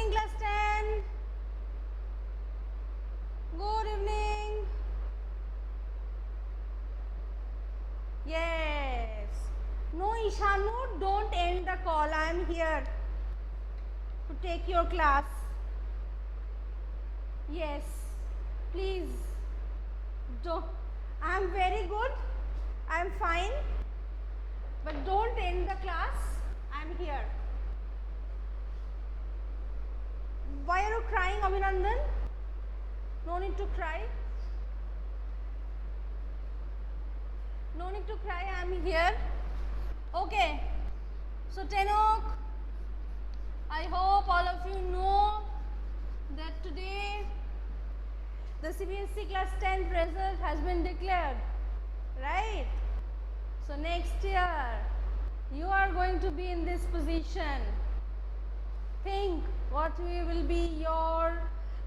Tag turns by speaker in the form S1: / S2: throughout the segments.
S1: evening, class 10. Good evening. Yes. No, Ishanu, don't end the call. I am here to take your class. Yes. Please. Don't. I am very good. I am fine. But don't end the class. I am here. Why are you crying, Abhinandan? No need to cry. No need to cry. I am here. Okay. So, Tenok, I hope all of you know that today the CBSE class 10 result has been declared, right? So, next year you are going to be in this position. Think what will be your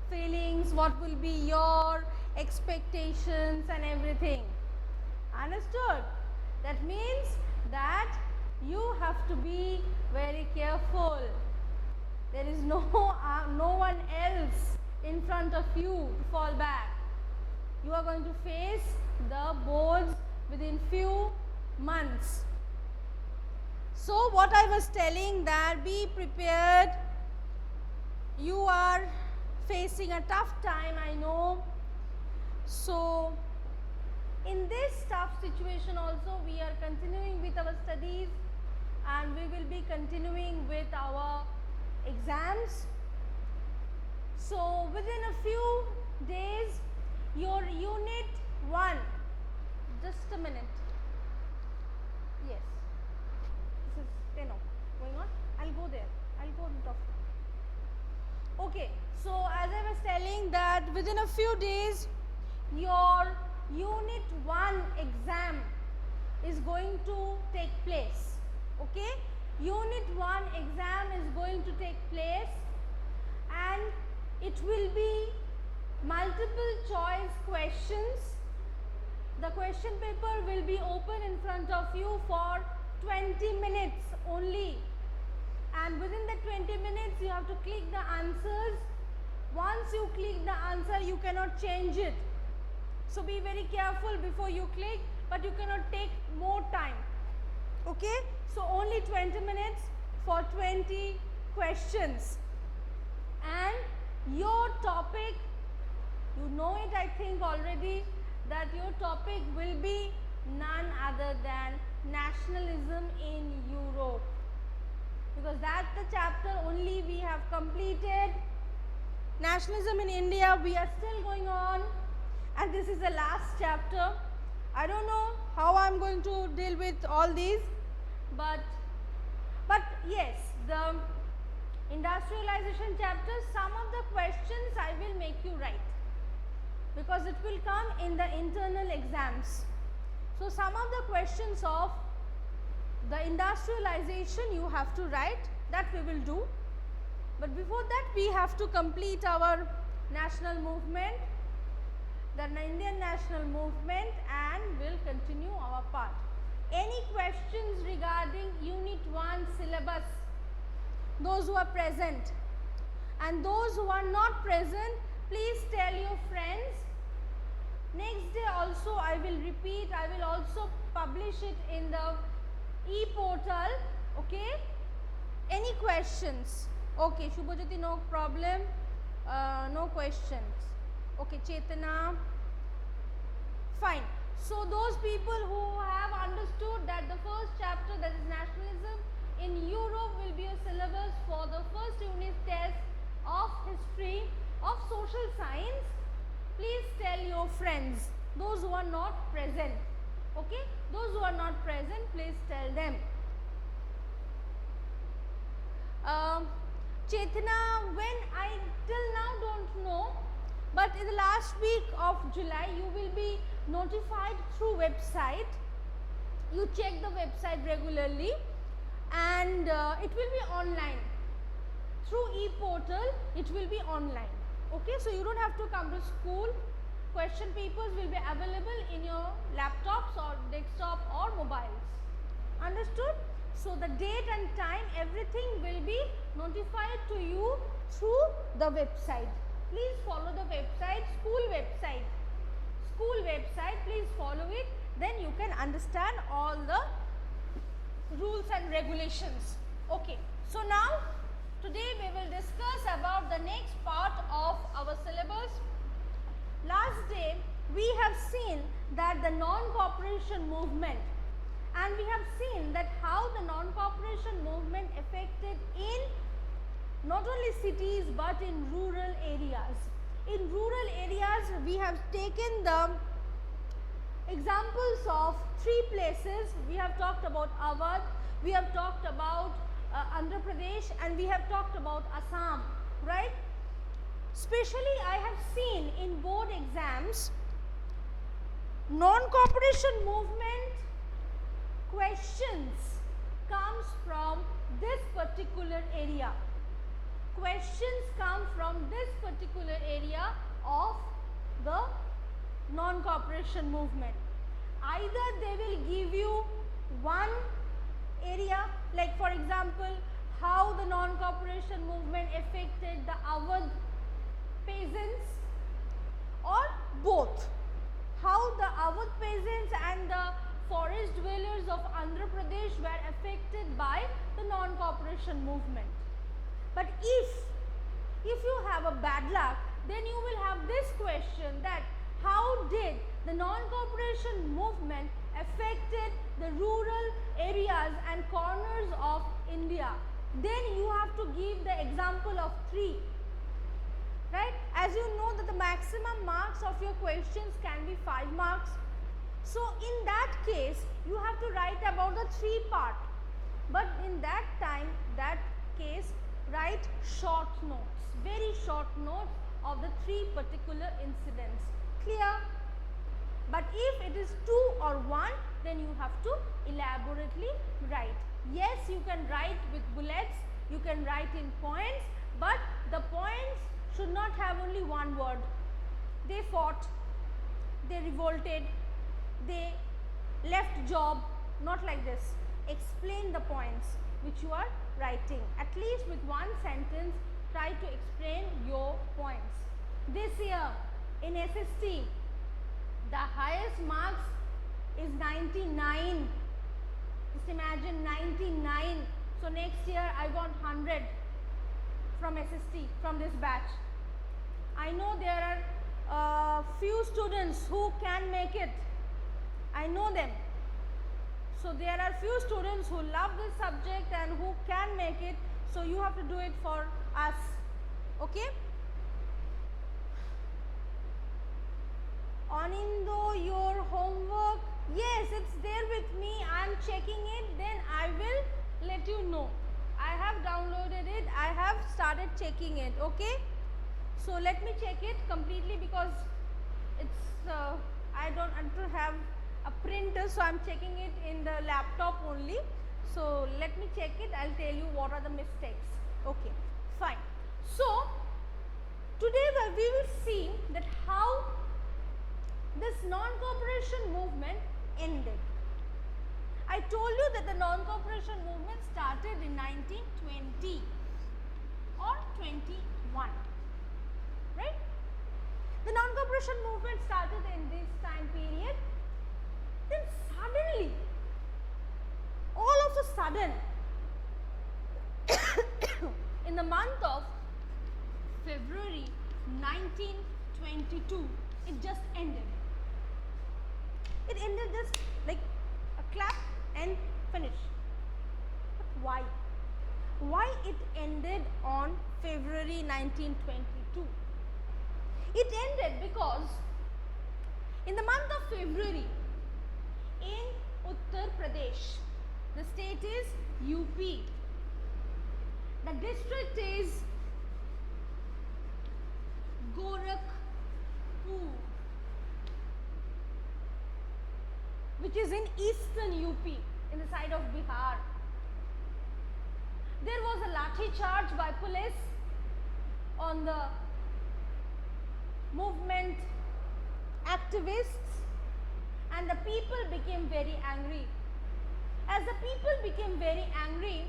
S1: feelings, what will be your expectations and everything. Understood? That means that you have to be very careful. There is no one else in front of you to fall back. You are going to face the boards within few months. So what I was telling, that be prepared. You are facing a tough time, I know. So in this tough situation also, we are continuing with our studies and we will be continuing with our exams. So within a few days, your unit 1, just a minute. Yes, this is 10 going on. I'll go there. I'll go and talk. Okay, so as I was telling that within a few days, your unit 1 exam is going to take place. Okay, unit 1 exam is going to take place and it will be multiple choice questions. The question paper will be open in front of you for 20 minutes only, and within the 20 minutes you have to click the answers. Once you click the answer, you cannot change it. So be very careful before you click, but you cannot take more time. Okay, so only 20 minutes for 20 questions. And your topic, you know it I think already, that your topic will be none other than nationalism in Europe, because that's the chapter only we have completed. Nationalism in India, we are still going on, and this is the last chapter. I don't know how I am going to deal with all these, but yes, the industrialization chapter, some of the questions I will make you write, because it will come in the internal exams. So some of the questions of the industrialization you have to write, that we will do. But before that, we have to complete our national movement, the Indian national movement, and will continue our part. Any questions regarding unit 1 syllabus? Those who are present, and those who are not present, please tell your friends. Next day also I will repeat, I will also publish it in the e-portal. Okay, any questions? Okay, Shubhajyoti, no problem, no questions. Okay, Chetana, fine. So those people who have understood that the first chapter, that is nationalism in Europe, will be a syllabus for the first unit test of history of social science, please tell your friends, those who are not present. Okay, those who are not present, please tell them. Chetana, when I till now don't know, but in the last week of July you will be notified through website. You check the website regularly, and it will be online through e-portal. It will be online. Okay, so you don't have to come to school. Question papers will be available in your laptops or desktop or mobiles. Understood? So the date and time, everything will be notified to you through the website. Please follow the website, school website. School website, please follow it. Then you can understand all the rules and regulations. Okay. So now, today we will discuss about the next part of our syllabus. Last day, we have seen that the non-cooperation movement, and we have seen that how the non-cooperation movement affected in not only cities but in rural areas. In rural areas, we have taken the examples of 3 places. We have talked about Awadh, we have talked about Andhra Pradesh, and we have talked about Assam, right? Especially I have seen in board exams, non-cooperation movement questions comes from this particular area. Questions come from this particular area of the non-cooperation movement. Either they will give you one area, like for example, how the non-cooperation movement affected the Awadh peasants, or both, how the Awadh peasants and the forest dwellers of Andhra Pradesh were affected by the non-cooperation movement. But if you have a bad luck, then you will have this question, that how did the non-cooperation movement affected the rural areas and corners of India? Then you have to give the example of 3. Right? As you know that the maximum marks of your questions can be 5 marks. So in that case, you have to write about the 3 part. But in that time, that case, write short notes, very short notes of the 3 particular incidents. Clear? But if it is 2 or 1, then you have to elaborately write. Yes, you can write with bullets, you can write in points, but the points should not have only one word. They fought, they revolted, they left job, not like this. Explain the points which you are writing. At least with one sentence, try to explain your points. This year in SST, the highest marks is 99. Just imagine 99. So next year I want 100 from SST, from this batch. I know there are few students who can make it. I know them. So there are few students who love this subject and who can make it. So you have to do it for us. Okay? Anindo, your homework. Yes, it's there with me. I am checking it. Then I will let you know. I have downloaded it. I have started checking it. Okay? So let me check it completely, because it's I don't have a printer, so I am checking it in the laptop only. So let me check it. I'll tell you what are the mistakes. Okay, fine. So today we will see that how this non-cooperation movement ended. I told you that the non-cooperation movement started in 1920 or 21. Right? The non-cooperation movement started in this time period. Then suddenly, all of a sudden, in the month of February 1922, it just ended. It ended just like a clap and finish. But why? Why it ended on February 1922? It ended because in the month of February, in Uttar Pradesh, the state is UP, the district is Gorakhpur, which is in eastern UP, in the side of Bihar. There was a lathi charge by police on the movement activists, and the people became very angry. As the people became very angry,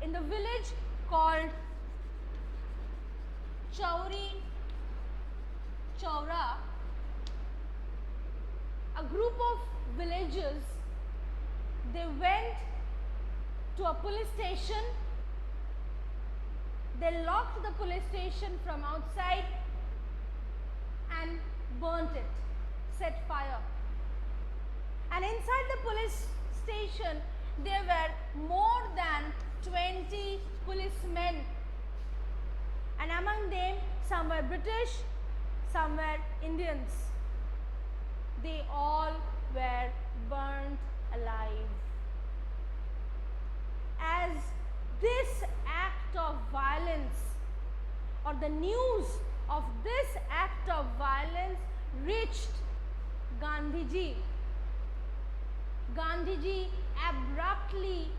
S1: in the village called Chauri Chaura, a group of villagers, they went to a police station. They locked the police station from outside and burnt it, set fire. And inside the police station, there were more than 20 policemen. And among them, some were British, some were Indians. They all were burnt alive. As this act of violence, or the news of this act of violence reached Gandhiji, Gandhiji abruptly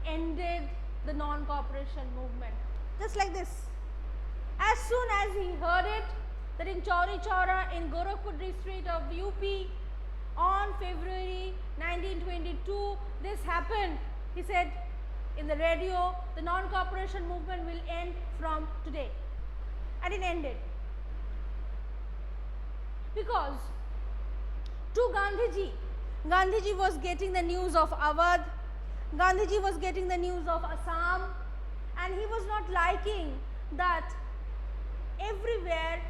S1: ended the non-cooperation movement. Just like this. As soon as he heard it, that in Chauri Chaura in Gorakhpur district of UP on February 1922, this happened. He said in the radio, the non-cooperation movement will end from today. And it ended. Because to Gandhiji, Gandhiji was getting the news of Awadh, Gandhiji was getting the news of Assam, and he was not liking that everywhere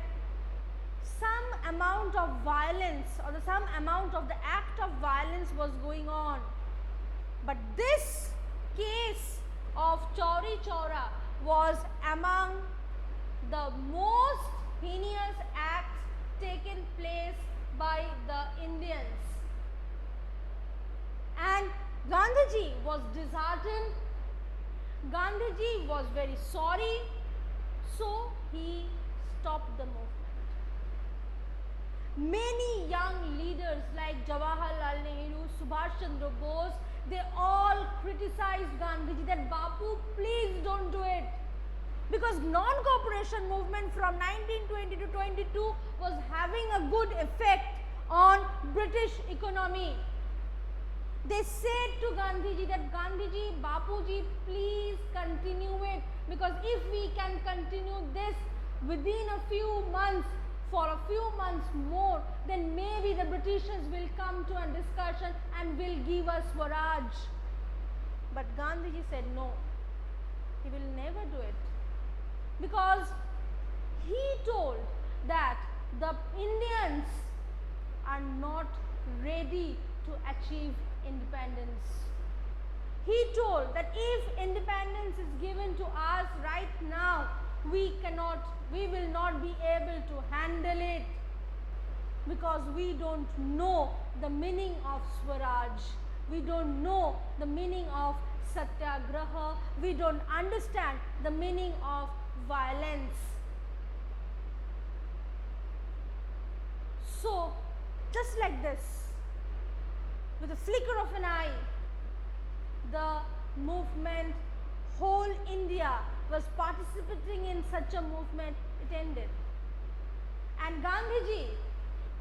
S1: some amount of violence or some amount of the act of violence was going on. But this case of Chauri Chaura was among the most heinous acts taken place by the Indians. And Gandhiji was disheartened, Gandhiji was very sorry, so he stopped the movement. Many young leaders like Jawaharlal Nehru, Subhash Chandra Bose, they all criticized Gandhiji that Bapu, please don't do it. Because non-cooperation movement from 1920 to 22 was having a good effect on British economy. They said to Gandhiji that Gandhiji, Bapuji, please continue it, because if we can continue this within a few months, for a few months more, then maybe the Britishers will come to a discussion and will give us Swaraj. But Gandhiji said no, he will never do it, because he told that the Indians are not ready to achieve independence. He told that if independence is given to us right now, we will not be able to handle it, because we don't know the meaning of Swaraj, we don't know the meaning of Satyagraha, we don't understand the meaning of violence. So, just like this, with a flicker of an eye, the movement, whole India was participating in such a movement, it ended. And Gandhiji,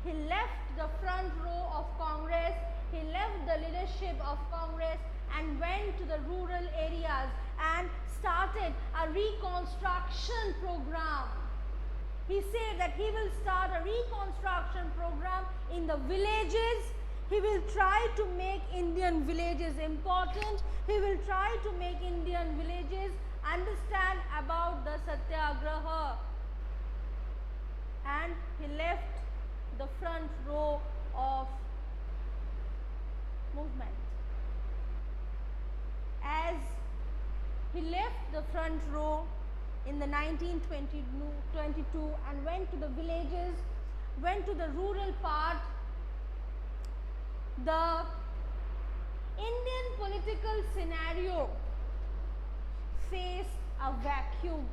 S1: he left the front row of Congress, he left the leadership of Congress and went to the rural areas and started a reconstruction program. He said that he will start a reconstruction program in the villages. He will try to make Indian villages important. He will try to make Indian villages understand about the Satyagraha. And he left the front row of movement. As he left the front row in the 1922 and went to the villages, went to the rural part, the Indian political scenario faced a vacuum,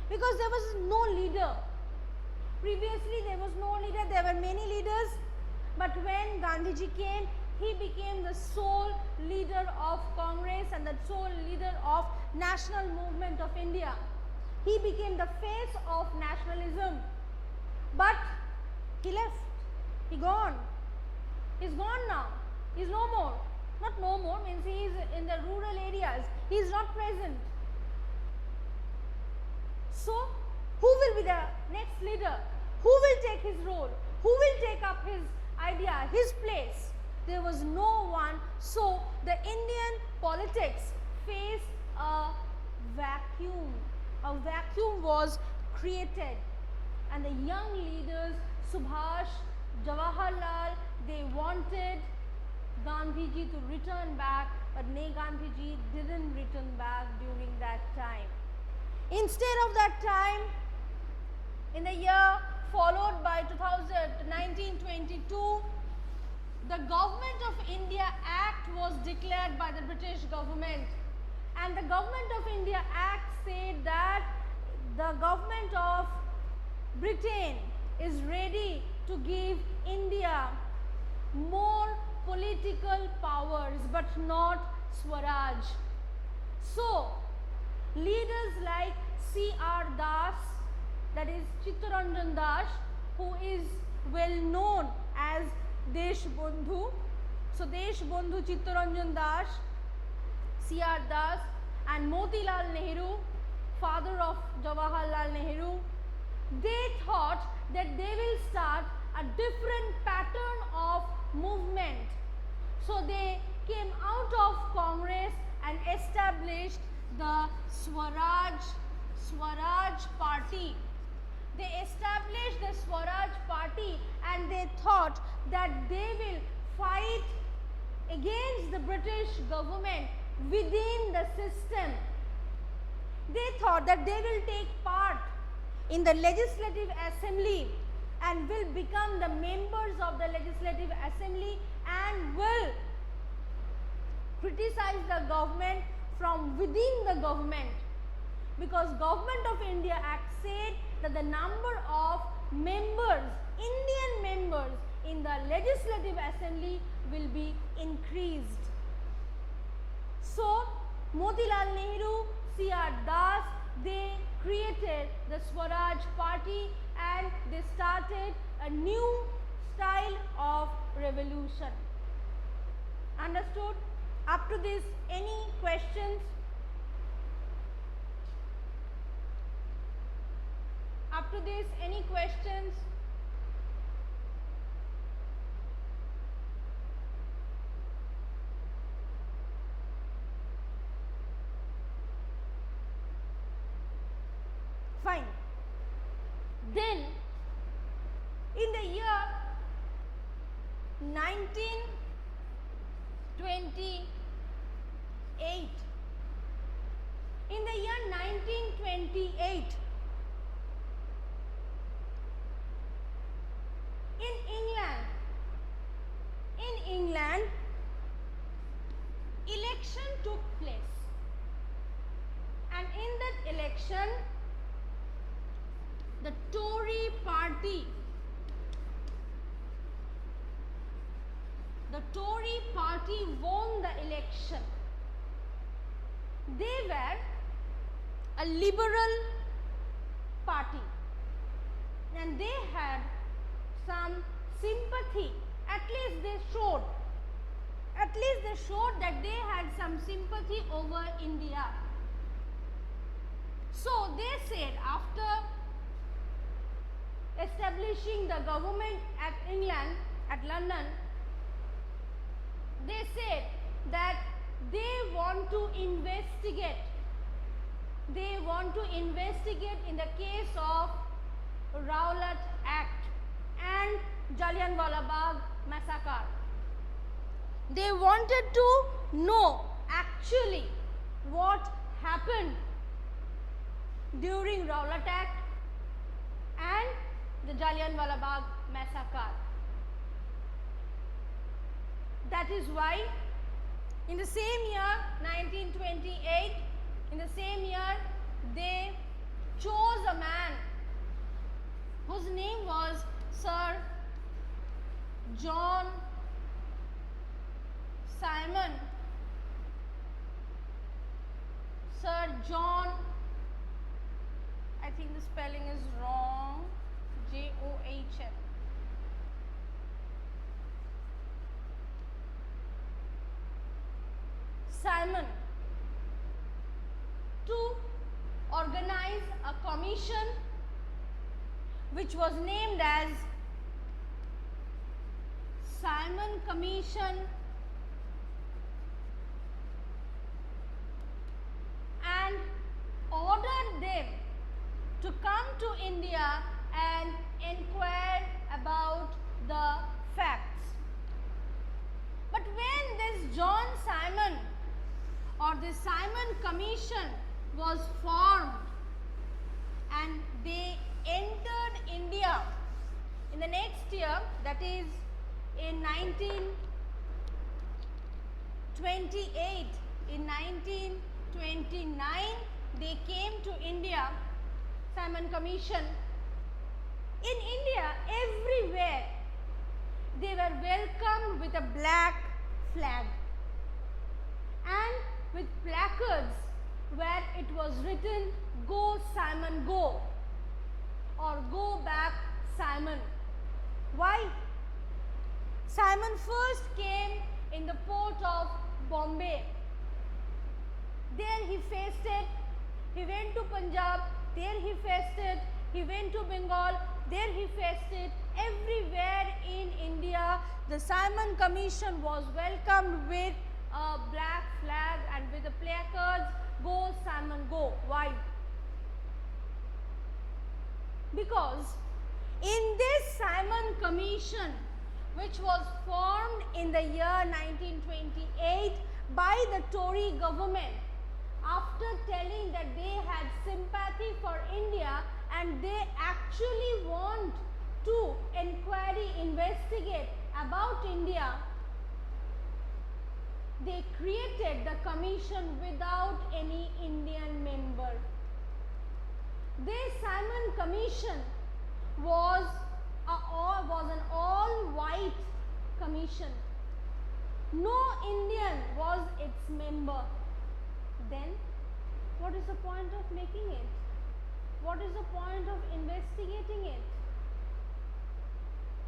S1: because there was no leader. Previously there was no leader, there were many leaders, but when Gandhiji came, he became the sole leader of Congress and the sole leader of national movement of India. He became the face of nationalism, but he left, he gone. He's gone now. He's no more. not no more, means he is in the rural areas, he is not present. So, who will be the next leader? Who will take his role? Who will take up his idea, his place? There was no one. So, the Indian politics faced a vacuum. A vacuum was created, and the young leaders, Subhash, Jawaharlal, they wanted Gandhiji to return back, but Gandhiji didn't return back during that time. Instead of that time, in the year followed by 1922, the Government of India Act was declared by the British government, and the Government of India Act said that the government of Britain is ready to give India more political powers but not Swaraj. So, leaders like C.R. Das, that is Chittaranjan Das, who is well known as Deshbandhu. So, Deshbandhu Chittaranjan Das, C.R. Das, and Motilal Nehru, father of Jawaharlal Nehru, they thought that they will start a different pattern of movement. So, they came out of Congress and established the Swaraj Party. They established the Swaraj Party, and they thought that they will fight against the British government within the system. They thought that they will take part in the Legislative Assembly and will become the members of the Legislative Assembly and will criticize the government from within the government, because Government of India Act said that the number of members, Indian members in the Legislative Assembly will be increased. So, Motilal Nehru, C.R. Das, they created the Swaraj Party and they started a new style of revolution. Understood? Up to this, any questions? Up to this, any questions? Fine. Then, in the year 1928, in the year 1928, in England, election took place, and in that election, the Tory party won the election. They were a liberal party and they had some sympathy. At least they showed that they had some sympathy over India. So they said, after establishing the government at England, at London, they said that they want to investigate. They want to investigate in the case of Rowlatt Act and Jallianwala Bagh massacre. They wanted to know actually what happened during Rowlatt Act and the Jallianwala Bagh massacre. That is why in the same year 1928, in the same year they chose a man whose name was Sir John Simon. Sir John, I think the spelling is wrong, J-O-H-N. Simon to organize a commission which was named as Simon Commission, and ordered them to come to India and inquire about the facts. But when this John Simon or the Simon Commission was formed and they entered India in the next year, that is in 1928, in 1929 they came to India, Simon Commission. In India, everywhere they were welcomed with a black flag and with placards where it was written, "Go Simon, go," or "Go back Simon." Why? Simon first came in the port of Bombay. There he faced it. He went to Punjab. There he faced it. He went to Bengal. There he faced it. Everywhere in India, the Simon Commission was welcomed with a black flag and with the placards, "Go Simon, go." Why? Because in this Simon Commission, which was formed in the year 1928 by the Tory government, after telling that they had sympathy for India and they actually want to investigate about India, they created the commission without any Indian member. This Simon Commission was an all-white commission. No Indian was its member. Then, what is the point of making it? What is the point of investigating it?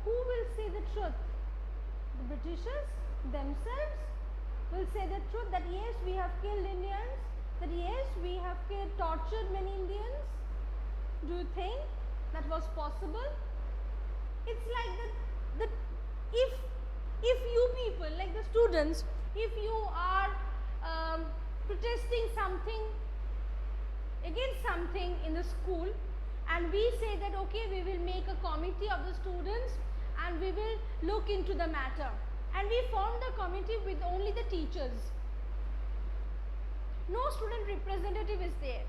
S1: Who will say the truth? The Britishers themselves will say the truth that yes, we have killed Indians, that yes, we have tortured many Indians. Do you think that was possible? It's like that if you people, like the students, if you are protesting something against something in the school, and we say that okay, we will make a committee of the students and we will look into the matter, and we form the committee with only the teachers, no student representative is there,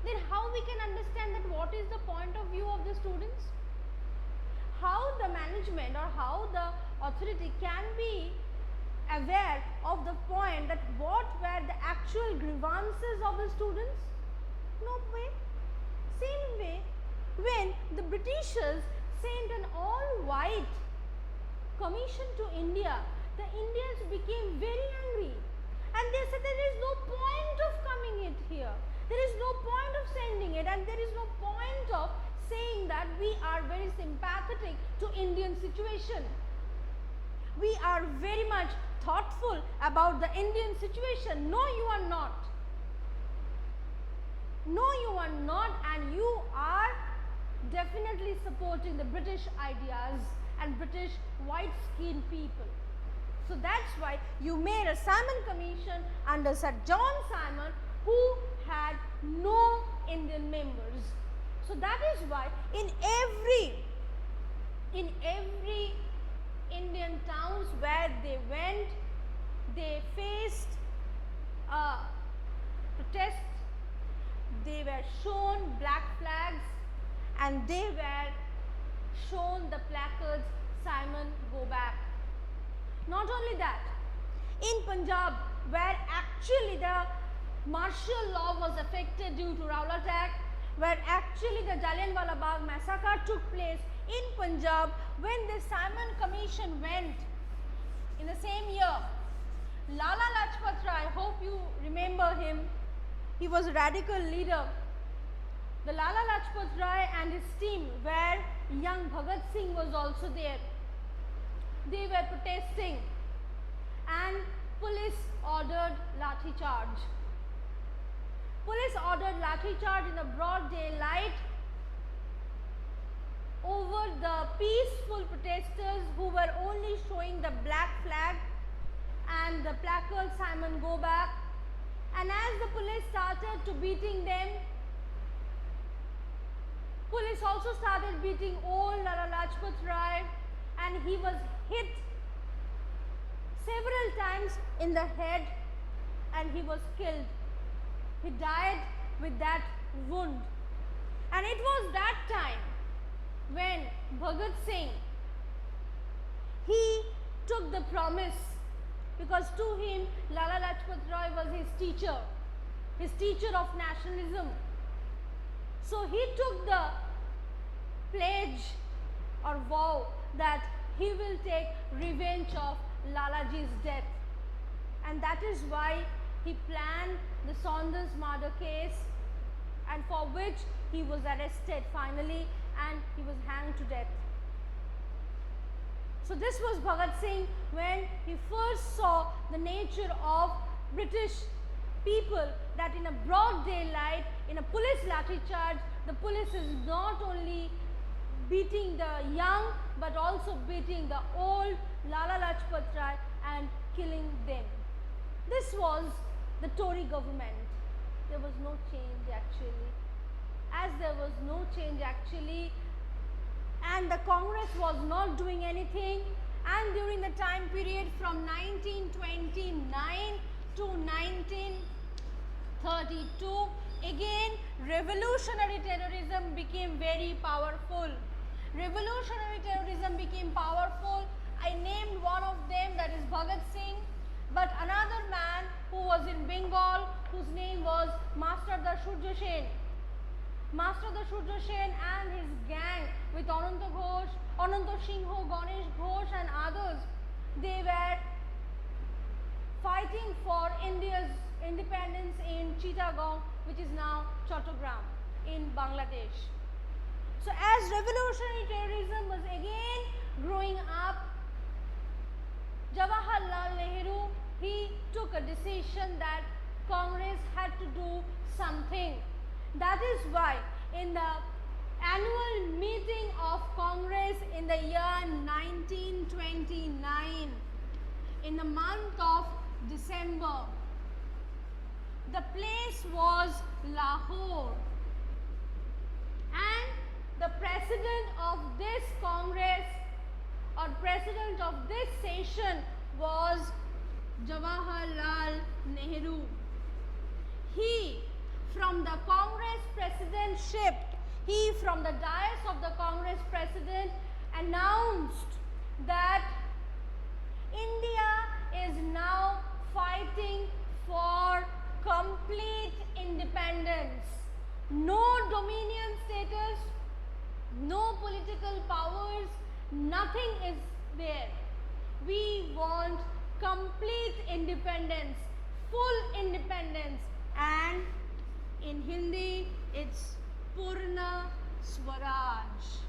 S1: then how we can understand that what is the point of view of the students? How the management or how the authority can be aware of the point that what were the actual grievances of the students? No way. Same way, when the Britishers sent an all-white commission to India, the Indians became very angry and they said there is no point of coming it here. There is no point of sending it, and there is no point of saying that we are very sympathetic to Indian situation. We are very much thoughtful about the Indian situation. No, you are not. No, you are not, and you are definitely supporting the British ideas and British white-skinned people. So that's why you made a Simon Commission under Sir John Simon, who had no Indian members. So that is why in every Indian towns where they went, they faced protests. They were shown black flags and they were shown the placards, "Simon, go back." Not only that, in Punjab, where actually the martial law was affected due to Rowlatt Act, where actually the Jallianwala Bagh massacre took place in Punjab, when the Simon Commission went in the same year, Lala Lajpat Rai, I hope you remember him, he was a radical leader. The Lala Lajpat Rai and his team, where young Bhagat Singh was also there, they were protesting, and police ordered lathi charge. Police ordered lathi charge in the broad daylight over the peaceful protesters who were only showing the black flag and the placard Simon Go Back. And as the police started to beating them, police also started beating old Lala Lajpat Rai, and he was hit several times in the head and he was killed. He died with that wound. And it was that time when Bhagat Singh, he took the promise, because to him Lala Lajpat Rai was his teacher of nationalism. So he took the pledge or vow that he will take revenge of Lalaji's death, and that is why he planned the Saunders murder case, and for which he was arrested finally and he was hanged to death. So this was Bhagat Singh when he first saw the nature of British people, that in a broad daylight, in a police lathi charge, the police is not only beating the young but also beating the old Lala Lajpat Rai and killing them. This was the Tory government. There was no change actually. As there was no change actually, and the Congress was not doing anything, and during the time period from 1929 to 1932, again revolutionary terrorism became very powerful. Revolutionary terrorism became powerful. I named one of them, that is Bhagat Singh, but another man who was in Bengal, whose name was Master Surya Sen. Master Surya Sen and his gang with Ananta Ghosh, Ananta Singho, Ganesh Ghosh and others, they were fighting for India's independence in Chittagong, which is now Chattogram in Bangladesh. So as revolutionary terrorism was again growing up, Jawaharlal Nehru, he took a decision that Congress had to do something. That is why in the annual meeting of Congress in the year 1929, in the month of December, the place was Lahore, and the president of this Congress or president of this session was Jawaharlal Nehru. He, from the Congress presidentship, he from the dais of the Congress president announced that India is now fighting for complete independence. No dominion status, no political powers, nothing is there. We want complete independence, full independence, and in Hindi it's Purna Swaraj.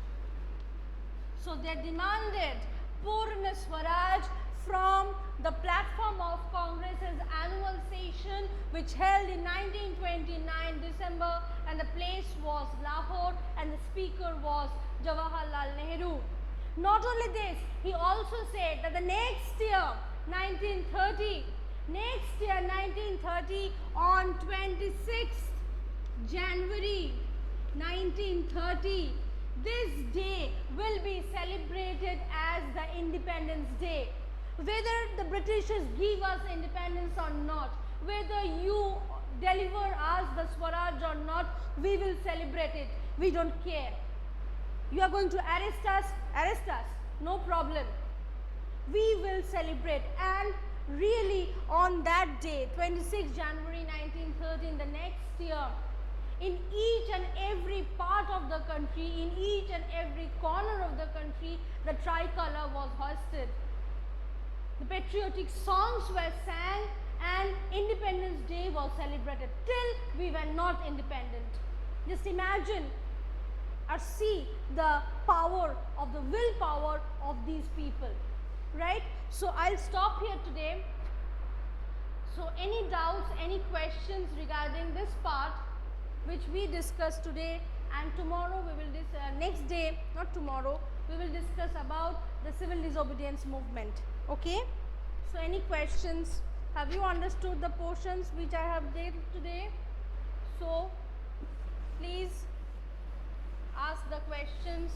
S1: So they demanded Purna Swaraj from the platform of Congress's annual session, which held in 1929 December, and the place was Lahore and the speaker was Jawaharlal Nehru. Not only this, he also said that the next year 1930 on 26th January 1930, this day will be celebrated as the Independence Day. Whether the Britishers give us independence or not, whether you deliver us the Swaraj or not, we will celebrate it. We don't care. You are going to arrest us, no problem. We will celebrate. And really on that day, 26 January 1913, the next year, in each and every part of the country, in each and every corner of the country, the tricolor was hoisted. The patriotic songs were sang and Independence Day was celebrated till we were not independent. Just imagine or see the power of the willpower of these people, right? So I'll stop here today. So any doubts, any questions regarding this part which we discussed today, and tomorrow we will next day, not tomorrow, we will discuss about the civil disobedience movement. Okay? So any questions? Have you understood the portions which I have did today? So please ask the questions.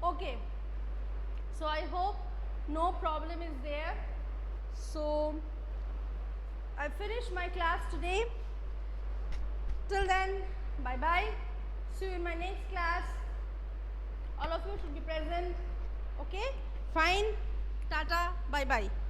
S1: Okay, so I hope no problem is there. So I finished my class today. Till then, bye bye. See you in my next class. All of you should be present. Okay, fine. Tata, bye bye.